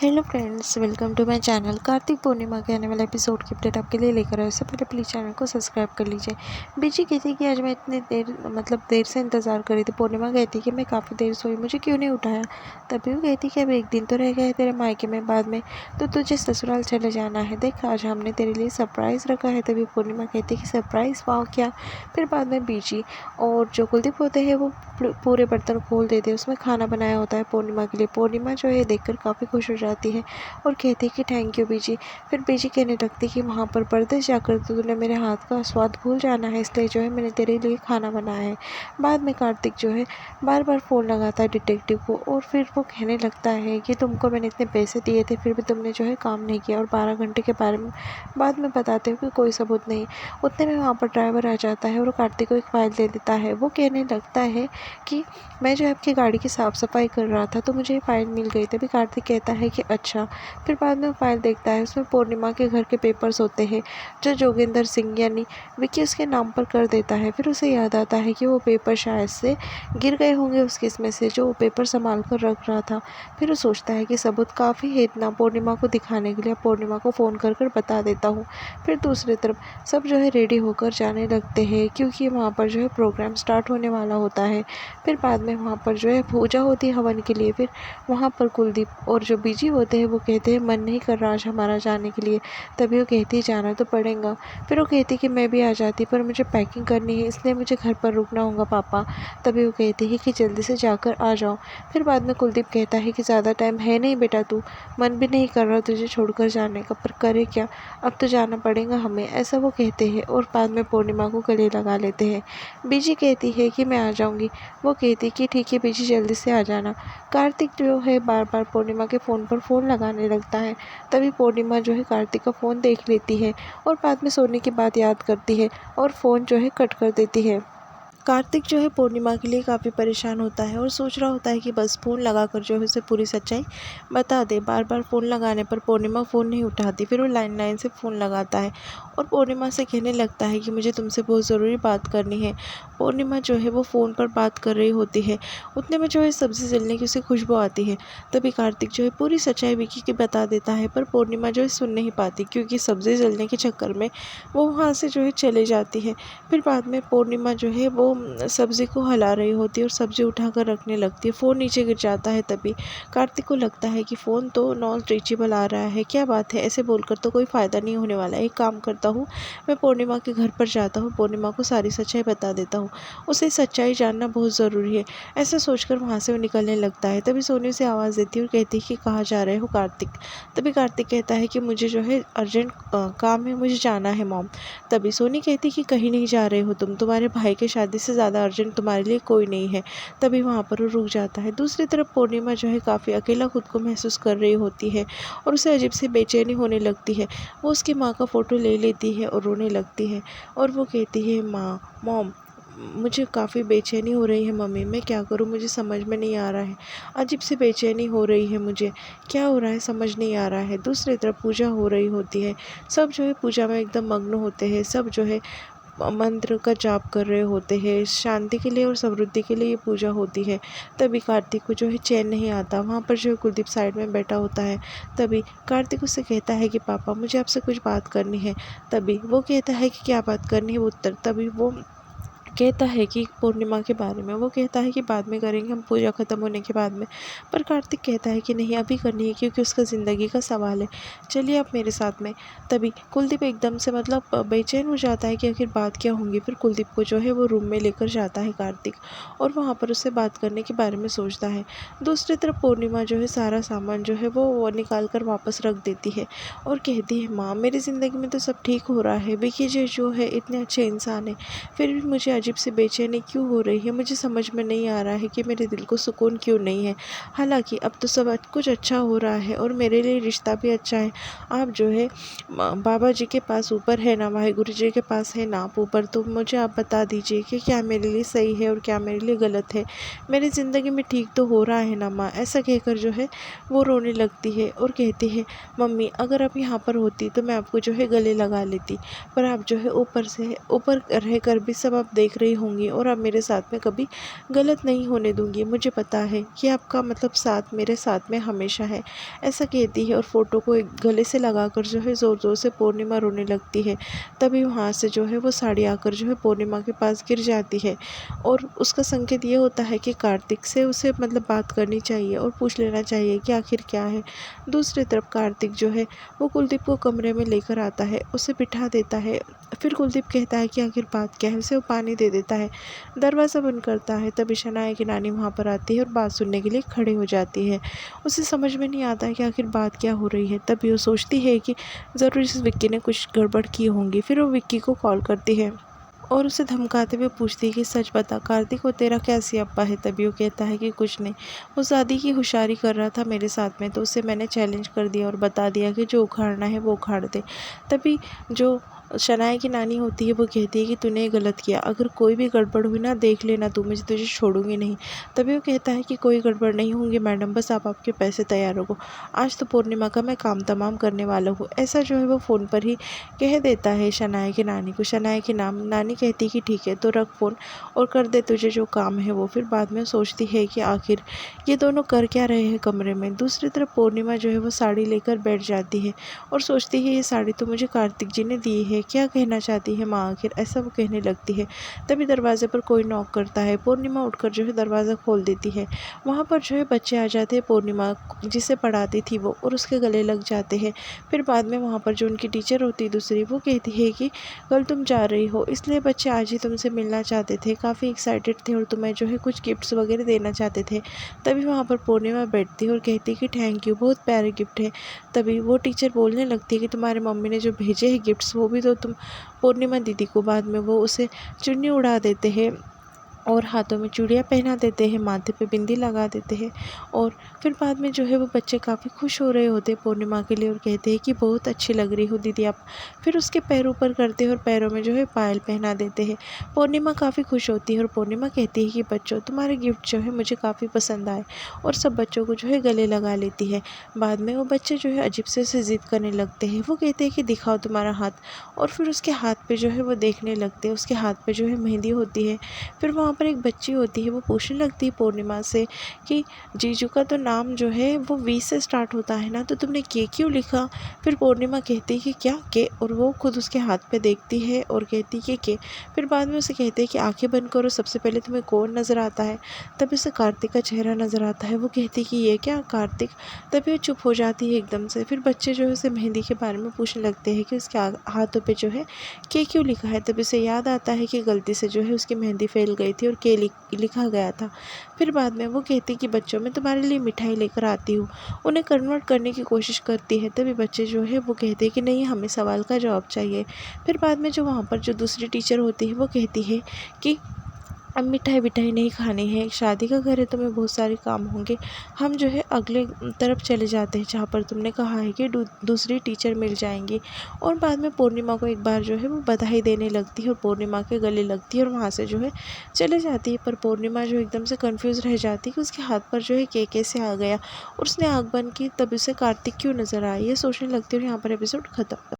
Hello friends, welcome to my channel. Kartik Purnima के आने वाले एपिसोड की अपडेट आपके लिए लेकर आए। उससे पहले प्लीज़ चैनल को सब्सक्राइब कर लीजिए। बीजी कहती कि आज मैं इतनी देर से इंतज़ार करी थी। पूर्णिमा कहती कि मैं काफ़ी देर सोई, मुझे क्यों नहीं उठाया। तभी वो कहती कि अब एक दिन तो रह गया है तेरे मायके में, बाद में तो तुझे ससुराल चले जाना है। देख, आज हमने तेरे लिए सरप्राइज़ रखा है। तभी पूर्णिमा कहती कि सरप्राइज़, वाह क्या। फिर बाद में बीजी और जो कुलदीप होते हैं वो पूरे बर्तन खोल देते हैं। उसमें खाना बनाया होता है पूर्णिमा के लिए। पूर्णिमा जो है देखकर काफ़ी खुश हो जाती है और कहती है कि थैंक यू बीजी। फिर बीजी कहने लगती कि वहाँ पर परदेश जाकर तो तूने मेरे हाथ का स्वाद भूल जाना है, इसलिए जो है मैंने तेरे लिए खाना बनाया है। बाद में कार्तिक जो है बार बार फ़ोन लगाता है डिटेक्टिव को और फिर वो कहने लगता है कि तुमको मैंने इतने पैसे दिए थे फिर भी तुमने जो है काम नहीं किया, और 12 घंटे के बारे में बाद में बताते हो कि कोई सबूत नहीं। उतने में वहाँ पर ड्राइवर आ जाता है और कार्तिक को एक फ़ाइल दे देता है। वो कहने लगता है कि मैं जो है आपकी गाड़ी की साफ़ सफाई कर रहा था तो मुझे ये फ़ाइल मिल गई। तभी कार्तिक कहता है कि अच्छा। फिर बाद में फ़ाइल देखता है, उसमें पूर्णिमा के घर के पेपर्स होते हैं जो जोगिंदर सिंह यानी विक्की उसके नाम पर कर देता है। फिर उसे याद आता है कि वो पेपर शायद से गिर गए होंगे उस केस में से, जो वो पेपर संभाल कर रख रहा था। फिर वो सोचता है कि सबूत काफ़ी है इतना पूर्णिमा को दिखाने के लिए, पूर्णिमा को फ़ोन कर कर बता देता हूँ। फिर दूसरी तरफ सब जो है रेडी होकर जाने लगते हैं क्योंकि वहाँ पर जो है प्रोग्राम स्टार्ट होने वाला होता है। फिर बाद में वहाँ पर जो है पूजा होती है हवन के लिए। फिर वहाँ पर कुलदीप और जो बीजी होते हैं वो कहते हैं मन नहीं कर रहा आज हमारा जाने के लिए। तभी वो कहती है जाना तो पड़ेगा। फिर वो कहती कि मैं भी आ जाती पर मुझे पैकिंग करनी है इसलिए मुझे घर पर रुकना होगा पापा। तभी वो कहती है कि जल्दी से जाकर आ जाओ। फिर बाद में कुलदीप कहता है कि ज़्यादा टाइम है नहीं बेटा, तू मन भी नहीं कर रहा तुझे छोड़कर जाने का, पर करे क्या, अब तो जाना पड़ेगा हमें, ऐसा वो कहते हैं और बाद में पूर्णिमा को गले लगा लेते हैं। बीजी कहती है कि मैं आ जाऊँगी। वो कहती कि ठीक है बीजी, जल्दी से आ जाना। कार्तिक जो है बार बार पूर्णिमा के फ़ोन पर फ़ोन लगाने लगता है। तभी पूर्णिमा जो है कार्तिक का फ़ोन देख लेती है और बाद में सोने की बात याद करती है और फ़ोन जो है कट कर देती है। कार्तिक जो है पूर्णिमा के लिए काफ़ी परेशान होता है और सोच रहा होता है कि बस फ़ोन लगाकर जो है उसे पूरी सच्चाई बता दे। बार बार फ़ोन लगाने पर पूर्णिमा फ़ोन नहीं उठाती। फिर वो लाइन लाइन से फ़ोन लगाता है और पूर्णिमा से कहने लगता है कि मुझे तुमसे बहुत ज़रूरी बात करनी है। पूर्णिमा जो है वो फ़ोन पर बात कर रही होती है। उतने में जो है सब्ज़ी जलने की उसे खुशबू आती है। तभी कार्तिक जो है पूरी सच्चाई विकी की बता देता है, पर पूर्णिमा जो है सुन नहीं पाती क्योंकि सब्ज़ी जलने के चक्कर में वो वहाँ से जो है चले जाती है। फिर बाद में पूर्णिमा जो है वो सब्ज़ी को हिला रही होती है और सब्ज़ी उठाकर रखने लगती है। फ़ोन नीचे गिर जाता है। तभी कार्तिक को लगता है कि फ़ोन तो नॉन रीचेबल आ रहा है, क्या बात है, ऐसे बोलकर तो कोई फ़ायदा नहीं होने वाला है। एक काम करता हूँ, मैं पूर्णिमा के घर पर जाता हूँ, पूर्णिमा को सारी सच्चाई बता देता हूँ, उसे सच्चाई जानना बहुत ज़रूरी है। ऐसा सोचकर वहाँ से वो निकलने लगता है। तभी सोनी उसे आवाज़ देती है और कहती है कि कहाँ जा रहे हो कार्तिक। तभी कार्तिक कहता है कि मुझे जो है अर्जेंट काम है, मुझे जाना है मॉम। तभी सोनी कहती कि कहीं नहीं जा रहे हो तुम, तुम्हारे भाई की शादी से ज़्यादा अर्जेंट तुम्हारे लिए कोई नहीं है। तभी वहाँ पर वो रुक जाता है। दूसरी तरफ पूर्णिमा जो है काफ़ी अकेला खुद को महसूस कर रही होती है और उसे अजीब सी बेचैनी होने लगती है। वो उसकी माँ का फ़ोटो ले लेती है और रोने लगती है और वो कहती है मॉम, मुझे काफ़ी बेचैनी हो रही है मम्मी, मैं क्या करूँ, मुझे समझ में नहीं आ रहा है। अजीब सी बेचैनी हो रही है मुझे, क्या हो रहा है समझ नहीं आ रहा है। दूसरी तरफ पूजा हो रही होती है। सब जो है पूजा में एकदम मग्न होते हैं। सब जो है मंत्र का जाप कर रहे होते हैं। शांति के लिए और समृद्धि के लिए ये पूजा होती है। तभी कार्तिक को जो है चैन नहीं आता। वहाँ पर जो है कुलदीप साइड में बैठा होता है। तभी कार्तिक उससे कहता है कि पापा मुझे आपसे कुछ बात करनी है। तभी वो कहता है कि क्या बात करनी है उत्तर। तभी वो कहता है कि पूर्णिमा के बारे में। वो कहता है कि बाद में करेंगे, हम पूजा ख़त्म होने के बाद में। पर कार्तिक कहता है कि नहीं अभी करनी है क्योंकि उसका ज़िंदगी का सवाल है, चलिए आप मेरे साथ में। तभी कुलदीप एकदम से मतलब बेचैन हो जाता है कि आखिर बात क्या होंगी। फिर कुलदीप को जो है वो रूम में लेकर जाता है कार्तिक और वहाँ पर उससे बात करने के बारे में सोचता है। दूसरी तरफ पूर्णिमा जो है सारा सामान जो है वो निकाल कर वापस रख देती है और कहती है माँ मेरी ज़िंदगी में तो सब ठीक हो रहा है, विकी जी जो है इतने अच्छे इंसान है, फिर भी मुझे अजीब सी बेचैनी क्यों हो रही है, मुझे समझ में नहीं आ रहा है कि मेरे दिल को सुकून क्यों नहीं है। हालांकि अब तो सब कुछ अच्छा हो रहा है और मेरे लिए रिश्ता भी अच्छा है। आप जो है बाबा जी के पास ऊपर है ना, वाहिगुरु जी के पास है ना आप ऊपर, तो मुझे आप बता दीजिए कि क्या मेरे लिए सही है और क्या मेरे लिए गलत है। मेरी ज़िंदगी में ठीक तो हो रहा है ना माँ। ऐसा कहकर जो है वो रोने लगती है और कहती है मम्मी अगर आप यहाँ पर होती तो मैं आपको जो है गले लगा लेती, पर आप जो है ऊपर से ऊपर रहकर भी सब आप देख देख रही होंगी और अब मेरे साथ में कभी गलत नहीं होने दूंगी। मुझे पता है कि आपका मतलब साथ मेरे साथ में हमेशा है। ऐसा कहती है और फ़ोटो को एक गले से लगाकर जो है ज़ोर-ज़ोर से पूर्णिमा रोने लगती है। तभी वहाँ से जो है वो साड़ी आकर जो है पूर्णिमा के पास गिर जाती है और उसका संकेत ये होता है कि कार्तिक से उसे मतलब बात करनी चाहिए और पूछ लेना चाहिए कि आखिर क्या है। दूसरी तरफ कार्तिक जो है वो कुलदीप को कमरे में लेकर आता है, उसे बिठा देता है। फिर कुलदीप कहता है कि आखिर बात क्या है, उसे वो पानी दे देता है, दरवाज़ा बंद करता है। तभी शनाया की नानी वहाँ पर आती है और बात सुनने के लिए खड़े हो जाती है। उसे समझ में नहीं आता है कि आखिर बात क्या हो रही है। तभी वो सोचती है कि ज़रूर इस विक्की ने कुछ गड़बड़ की होंगी। फिर वो विक्की को कॉल करती है और उसे धमकाते हुए पूछती है कि सच बता कार्तिक, वो तेरा क्या सियाप्पा है। तभी वो कहता है कि कुछ नहीं, वो शादी की होशियारी कर रहा था मेरे साथ में, तो उसे मैंने चैलेंज कर दिया और बता दिया कि जो उखाड़ना है वो उखाड़ दे। तभी जो शनाया की नानी होती है वो कहती है कि तूने गलत किया, अगर कोई भी गड़बड़ हुई ना देख लेना तू, मुझे तुझे छोड़ूंगी नहीं। तभी वो कहता है कि कोई गड़बड़ नहीं होंगी मैडम, बस आप आपके पैसे तैयार रखो, आज तो पूर्णिमा का मैं काम तमाम करने वाला हूँ। ऐसा जो है वो फ़ोन पर ही कह देता है शनाया की नानी को। शनाया की नानी कहती कि ठीक है तो रख फ़ोन और कर दे तुझे जो काम है वो। फिर बाद में सोचती है कि आखिर ये दोनों कर क्या रहे हैं कमरे में। दूसरी तरफ पूर्णिमा जो है वो साड़ी लेकर बैठ जाती है और सोचती है ये साड़ी तो मुझे कार्तिक जी ने दी है, क्या कहना चाहती है माँ आखिर, ऐसा वो कहने लगती है। तभी दरवाजे पर कोई नॉक करता है। पूर्णिमा उठकर जो है दरवाज़ा खोल देती है। वहाँ पर जो है बच्चे आ जाते हैं, पूर्णिमा जिसे पढ़ाती थी वो, और उसके गले लग जाते हैं। फिर बाद में वहाँ पर जो उनकी टीचर होती है दूसरी, वो कहती है कि कल तुम जा रही हो इसलिए बच्चे आज ही तुमसे मिलना चाहते थे, काफ़ी एक्साइटेड थे और तुम्हें जो है कुछ गिफ्ट्स वगैरह देना चाहते थे। तभी वहाँ पर पूर्णिमा बैठती है और कहती है कि थैंक यू, बहुत प्यारे गिफ्ट है। तभी वो टीचर बोलने लगती है कि तुम्हारे मम्मी ने जो भेजे हैं गिफ्ट्स वो भी तो तुम पूर्णिमा दीदी को। बाद में वो उसे चुन्नी उड़ा देते हैं और हाथों में चूड़ियाँ पहना देते हैं, माथे पे बिंदी लगा देते हैं। और फिर बाद में जो है वो बच्चे काफ़ी खुश हो रहे होते हैं पूर्णिमा के लिए और कहते हैं कि बहुत अच्छी लग रही हो दीदी आप। फिर उसके पैरों पर करते हैं और पैरों में जो है पायल पहना देते हैं। पूर्णिमा काफ़ी खुश होती है और पूर्णिमा कहती है कि बच्चों तुम्हारे गिफ्ट जो है मुझे काफ़ी पसंद आए, और सब बच्चों को जो है गले लगा लेती है। बाद में वो बच्चे जो है अजीब से ज़िद करने लगते हैं। वो कहते हैं कि दिखाओ तुम्हारा हाथ, और फिर उसके हाथ पे जो है वो देखने लगते हैं। उसके हाथ पे जो है मेहंदी होती है। फिर वहाँ पर एक बच्ची होती है, वो पूछने लगती है पूर्णिमा से कि जीजू का तो नाम जो है वो वी से स्टार्ट होता है ना, तो तुमने के क्यों लिखा। फिर पूर्णिमा कहती है कि क्या के, और वो खुद उसके हाथ पे देखती है और कहती है कि के। फिर बाद में उसे कहते हैं कि आंखें बंद करो, सबसे पहले तुम्हें कौन नज़र आता है। तभी उसे कार्तिक का चेहरा नज़र आता है। वो कहती है कि ये क्या कार्तिक। तभी वो चुप हो जाती है एकदम से। फिर बच्चे जो है उसे मेहंदी के बारे में पूछने लगते हैं कि उसके हाथों पे जो है के क्यों लिखा है। तभी उसे याद आता है कि गलती से जो है उसकी मेहंदी फैल गई थी और के लिखा गया था। फिर बाद में वो कहती कि बच्चों मैं तुम्हारे लिए मिठाई लेकर आती हूँ, उन्हें कन्वर्ट करने की कोशिश करती है। तभी बच्चे जो है वो कहते हैं कि नहीं, हमें सवाल का जवाब चाहिए। फिर बाद में जो वहाँ पर जो दूसरी टीचर होती है वो कहती है कि अब मिठाई विठाई नहीं खानी है, शादी का घर है, तुम्हें बहुत सारे काम होंगे, हम जो है अगले तरफ चले जाते हैं जहाँ पर तुमने कहा है कि दूसरी टीचर मिल जाएंगी। और बाद में पूर्णिमा को एक बार जो है वो बधाई देने लगती है और पूर्णिमा के गले लगती है और वहाँ से जो है चले जाती है। पर पूर्णिमा जो एकदम से कन्फ्यूज़ रह जाती है कि उसके हाथ पर जो है के कैसे आ गया, और उसने आँख बंद की तब उसे कार्तिक क्यों नज़र आया, ये सोचने लगती है। और यहाँ पर एपिसोड ख़त्म।